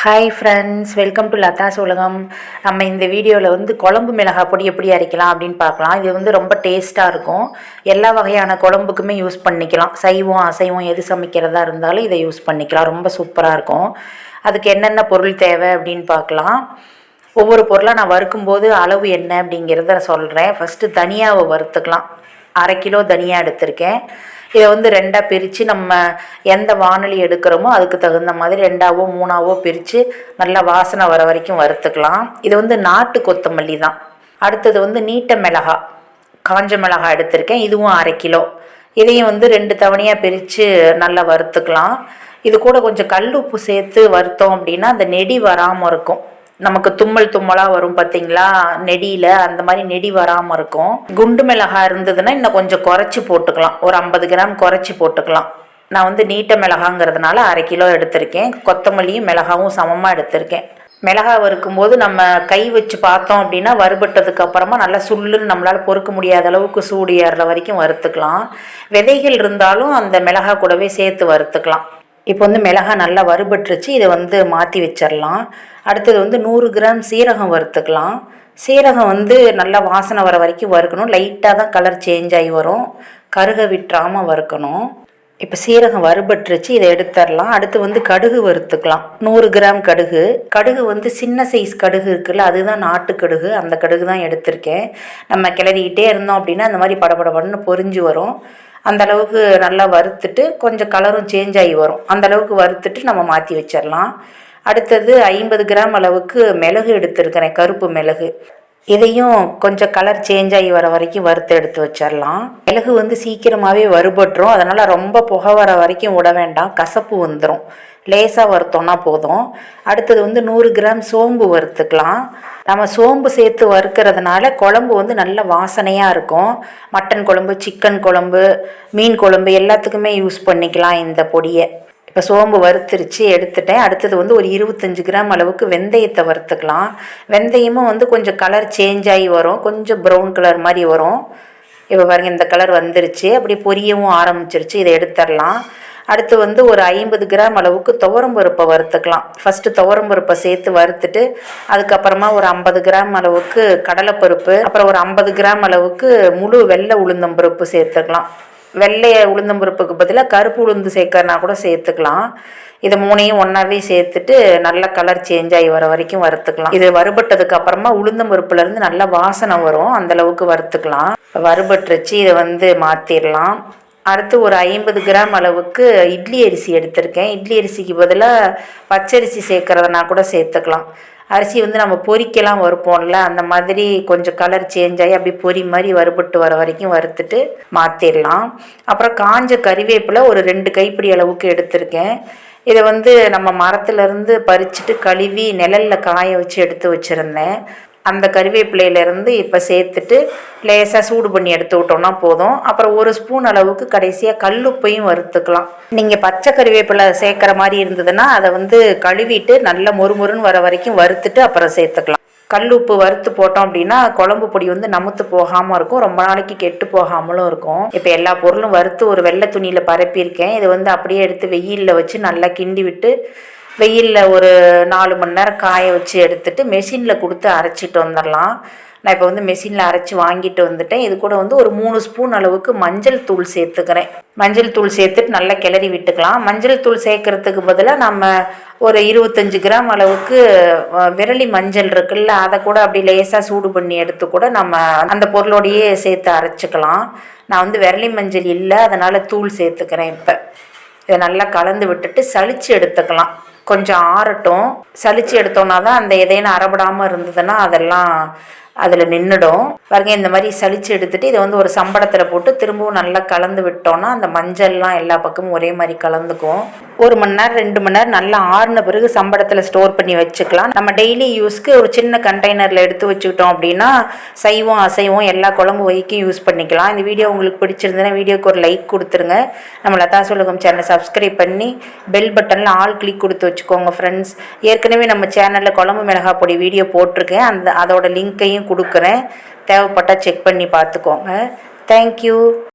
Hi friends, welcome to Latha's உலகம். நம்ம இந்த வீடியோவில் குழம்பு மிளகாய் பொடி எப்படி அரைக்கலாம் அப்படின்னு பார்க்கலாம். இது ரொம்ப டேஸ்ட்டாக இருக்கும். எல்லா வகையான குழம்புக்குமே யூஸ் பண்ணிக்கலாம். சைவம் அசைவம் எது சமைக்கிறதா இருந்தாலும் இதை யூஸ் பண்ணிக்கலாம். ரொம்ப சூப்பராக இருக்கும். அதுக்கு என்னென்ன பொருள் தேவை அப்படின்னு பார்க்கலாம். ஒவ்வொரு பொருளாக நான் வறுக்கும்போது அளவு என்ன அப்படிங்கிறத சொல்கிறேன். ஃபஸ்ட்டு தனியாவை வறுத்துக்கலாம். 1/2 கிலோ தனியாக எடுத்திருக்கேன். இதை ரெண்டாக பிரித்து நம்ம எந்த வானொலி எடுக்கிறோமோ அதுக்கு தகுந்த மாதிரி 2ஆவோ 3ஆவோ பிரித்து நல்லா வாசனை வர வரைக்கும் வறுத்துக்கலாம். இது நாட்டு கொத்தமல்லி தான். அடுத்தது நீட்ட மிளகாய், காஞ்ச மிளகாய் எடுத்திருக்கேன். இதுவும் 1/2 கிலோ. இதையும் 2 தவணையாக பிரித்து நல்லா வறுத்துக்கலாம். இது கூட கொஞ்சம் கல் உப்பு சேர்த்து வறுத்தோம் அப்படின்னா அந்த நெடி வராமல் இருக்கும். நமக்கு தும்மலாக வரும் பார்த்தீங்களா நெடியில், அந்த மாதிரி நெடி வராமல் இருக்கும். குண்டு மிளகாய் இருந்ததுன்னா இன்னும் கொஞ்சம் குறைச்சி போட்டுக்கலாம். ஒரு 50 கிராம் குறைச்சி போட்டுக்கலாம். நான் நீட்ட மிளகாங்கிறதுனால 1/2 கிலோ எடுத்திருக்கேன். கொத்தமல்லியும் மிளகாவும் சமமாக எடுத்திருக்கேன். மிளகாய் வறுக்கும்போது நம்ம கை வச்சு பார்த்தோம் அப்படின்னா வறுபட்டதுக்கு அப்புறமா நல்லா சுள்ளுன்னு நம்மளால் பொறுக்க முடியாத அளவுக்கு சூடு ஏறுற வரைக்கும் வறுத்துக்கலாம். விதைகள் இருந்தாலும் அந்த மிளகாய் கூடவே சேர்த்து வறுத்துக்கலாம். இப்போ மிளகாய் நல்லா வறுபட்டுருச்சு. இதை மாற்றி வச்சிடலாம். அடுத்தது 100 கிராம் சீரகம் வறுத்துக்கலாம். சீரகம் நல்லா வாசனை வர வரைக்கும் வறுக்கணும். லைட்டாக தான் கலர் சேஞ்ச் ஆகி வரும். கருக விட்டுறாமல் வறுக்கணும். இப்போ சீரகம் வறுபட்டுருச்சு. இதை எடுத்துடலாம். அடுத்து கடுகு வறுத்துக்கலாம். 100 கிராம் கடுகு. கடுகு சின்ன சைஸ் கடுகு இருக்குல்ல, அதுதான் நாட்டு கடுகு. அந்த கடுகு தான் எடுத்திருக்கேன். நம்ம கிளறிக்கிட்டே இருந்தோம் அப்படின்னா அந்த மாதிரி படபடன்னு பொரிஞ்சு வரும். அந்த அளவுக்கு நல்லா வறுத்துட்டு கொஞ்சம் கலரும் சேஞ்ச் ஆகி வரும். அந்த அளவுக்கு வறுத்துட்டு நம்ம மாற்றி வச்சிடலாம். அடுத்தது 50 கிராம் அளவுக்கு மிளகு எடுத்துருக்கிறேன், கருப்பு மிளகு. இதையும் கொஞ்சம் கலர் சேஞ்ச் ஆகி வர வரைக்கும் வறுத்து எடுத்து வச்சிடலாம். மிளகு சீக்கிரமாகவே வறுபட்டுரும். அதனால் ரொம்ப புகை வர வரைக்கும் விட வேண்டாம், கசப்பு வந்துடும். லேசாக வறுத்தோன்னா போதும். அடுத்தது 100 கிராம் சோம்பு வறுத்துக்கலாம். நம்ம சோம்பு சேர்த்து வறுக்கிறதுனால குழம்பு நல்ல வாசனையாக இருக்கும். மட்டன் குழம்பு, சிக்கன் குழம்பு, மீன் குழம்பு எல்லாத்துக்குமே யூஸ் பண்ணிக்கலாம் இந்த பொடியை. இப்போ சோம்பு வறுத்துருச்சு, எடுத்துட்டேன். அடுத்தது ஒரு 25 கிராம் அளவுக்கு வெந்தயத்தை வறுத்துக்கலாம். வெந்தயமும் கொஞ்சம் கலர் சேஞ்ச் ஆகி வரும். கொஞ்சம் ப்ரௌன் கலர் மாதிரி வரும். இப்போ பாருங்கள், இந்த கலர் வந்துருச்சு. அப்படி பொரியவும் ஆரம்பிச்சிருச்சு. இதை எடுத்துடலாம். அடுத்து ஒரு 50 கிராம் அளவுக்கு துவரம்பருப்பை வறுத்துக்கலாம். ஃபஸ்ட்டு துவரம்பருப்பை சேர்த்து வறுத்துட்டு அதுக்கப்புறமா ஒரு 50 கிராம் அளவுக்கு கடலைப்பருப்பு, அப்புறம் ஒரு 50 கிராம் அளவுக்கு முழு வெள்ளை உளுந்தம்பருப்பு சேர்த்துக்கலாம். வெள்ளை உளுந்தம்பருப்புக்கு பதிலாக கருப்பு உளுந்து சேர்க்கறனா கூட சேர்த்துக்கலாம். இதை 3ஐயும் ஒன்றாவே சேர்த்துட்டு நல்ல கலர் சேஞ்ச் ஆகி வர வரைக்கும் வறுத்துக்கலாம். இது வறுபட்டதுக்கு அப்புறமா உளுந்தம்பருப்புலேருந்து நல்ல வாசனை வரும். அந்தளவுக்கு வறுத்துக்கலாம். வறுபட்டுருச்சு. இதை மாற்றிடலாம். அடுத்து ஒரு 50 கிராம் அளவுக்கு இட்லி அரிசி எடுத்திருக்கேன். இட்லி அரிசிக்கு பதிலாக பச்சரிசி சேர்க்குறதுனா கூட சேர்த்துக்கலாம். அரிசி நம்ம பொரிக்கலாம் வறுப்போம்ல, அந்த மாதிரி கொஞ்சம் கலர் சேஞ்ச் ஆகி அப்படி பொரி மாதிரி வறுபட்டு வர வரைக்கும் வறுத்துட்டு மாற்றிடலாம். அப்புறம் காஞ்ச கறிவேப்பிலை ஒரு 2 கைப்பிடி அளவுக்கு எடுத்திருக்கேன். இதை நம்ம மரத்துலேருந்து பறிச்சுட்டு கழுவி நிழலில் காய வச்சு எடுத்து வச்சுருந்தேன். அந்த கறிவேப்பிலையிலேருந்து இப்போ சேர்த்துட்டு லேசாக சூடு பண்ணி எடுத்து விட்டோம்னா போதும். அப்புறம் 1 ஸ்பூன் அளவுக்கு கடைசியாக கல்லுப்பையும் வறுத்துக்கலாம். நீங்கள் பச்சை கறிவேப்பிலை சேர்க்குற மாதிரி இருந்ததுன்னா அதை கழுவிட்டு நல்லா மொறுமொறுன்னு வர வரைக்கும் வறுத்துட்டு அப்புறம் சேர்த்துக்கலாம். கல்லுப்பு வறுத்து போட்டோம் அப்படின்னா குழம்பு பொடி நமுத்து போகாமல் இருக்கும். ரொம்ப நாளைக்கு கெட்டு போகாமலும் இருக்கும். இப்போ எல்லா பொருளும் வறுத்து ஒரு வெள்ளை துணியில் பரப்பியிருக்கேன். இது அப்படியே எடுத்து வெயிலில் வச்சு நல்லா கிண்டி விட்டு வெயிலில் ஒரு 4 மணி நேரம் காய வச்சு எடுத்துட்டு மெஷினில் கொடுத்து அரைச்சிட்டு வந்துடலாம். நான் இப்போ மெஷினில் அரைச்சி வாங்கிட்டு வந்துட்டேன். இது கூட ஒரு 3 ஸ்பூன் அளவுக்கு மஞ்சள் தூள் சேர்த்துக்கிறேன். மஞ்சள் தூள் சேர்த்துட்டு நல்லா கிளறி விட்டுக்கலாம். மஞ்சள் தூள் சேர்க்கறதுக்கு பதிலாக நம்ம ஒரு 25 கிராம் அளவுக்கு விரலி மஞ்சள் இருக்குல்ல, அதை கூட அப்படி லேசாக சூடு பண்ணி எடுத்து கூட நம்ம அந்த பொருளோடையே சேர்த்து அரைச்சிக்கலாம். நான் விரலி மஞ்சள் இல்லை, அதனால் தூள் சேர்த்துக்கிறேன். இப்போ இதை நல்லா கலந்து விட்டுட்டு சளிச்சு எடுத்துக்கலாம். கொஞ்சம் ஆறட்டும். சளிச்சு எடுத்தோன்னா தான் அந்த எதையும் அறப்படாமல் இருந்ததுன்னா அதெல்லாம் அதில் நின்றுடும். பாருங்க, இந்த மாதிரி சளிச்சு எடுத்துகிட்டு இதை ஒரு சம்படத்தில் போட்டு திரும்பவும் நல்லா கலந்து விட்டோன்னா அந்த மஞ்சள்லாம் எல்லா பக்கமும் ஒரே மாதிரி கலந்துக்கும். 1 மணி நேரம் 2 மணி நேரம் நல்லா ஆறின பிறகு சம்படத்தில் ஸ்டோர் பண்ணி வச்சுக்கலாம். நம்ம டெய்லி யூஸ்க்கு ஒரு சின்ன கண்டெய்னரில் எடுத்து வச்சுக்கிட்டோம் அப்படின்னா சைவம் அசைவம் எல்லா குழம்பு வகைக்கும் யூஸ் பண்ணிக்கலாம். இந்த வீடியோ உங்களுக்கு பிடிச்சிருந்ததுன்னா வீடியோக்கு ஒரு லைக் கொடுத்துருங்க. நம்ம லதாஸ் உலகம் சேனலை சப்ஸ்கிரைப் பண்ணி பெல் பட்டனில் ஆல் கிளிக் கொடுத்து வச்சுக்கோங்க ஃப்ரெண்ட்ஸ். ஏற்கனவே நம்ம சேனலில் குழம்பு மிளகாய் பொடி வீடியோ போட்டிருக்கேன். அதோட லிங்க்கையும் கொடுக்குறேன். தேவைப்பட்டால் செக் பண்ணி பார்த்துக்கோங்க. தேங்க்யூ.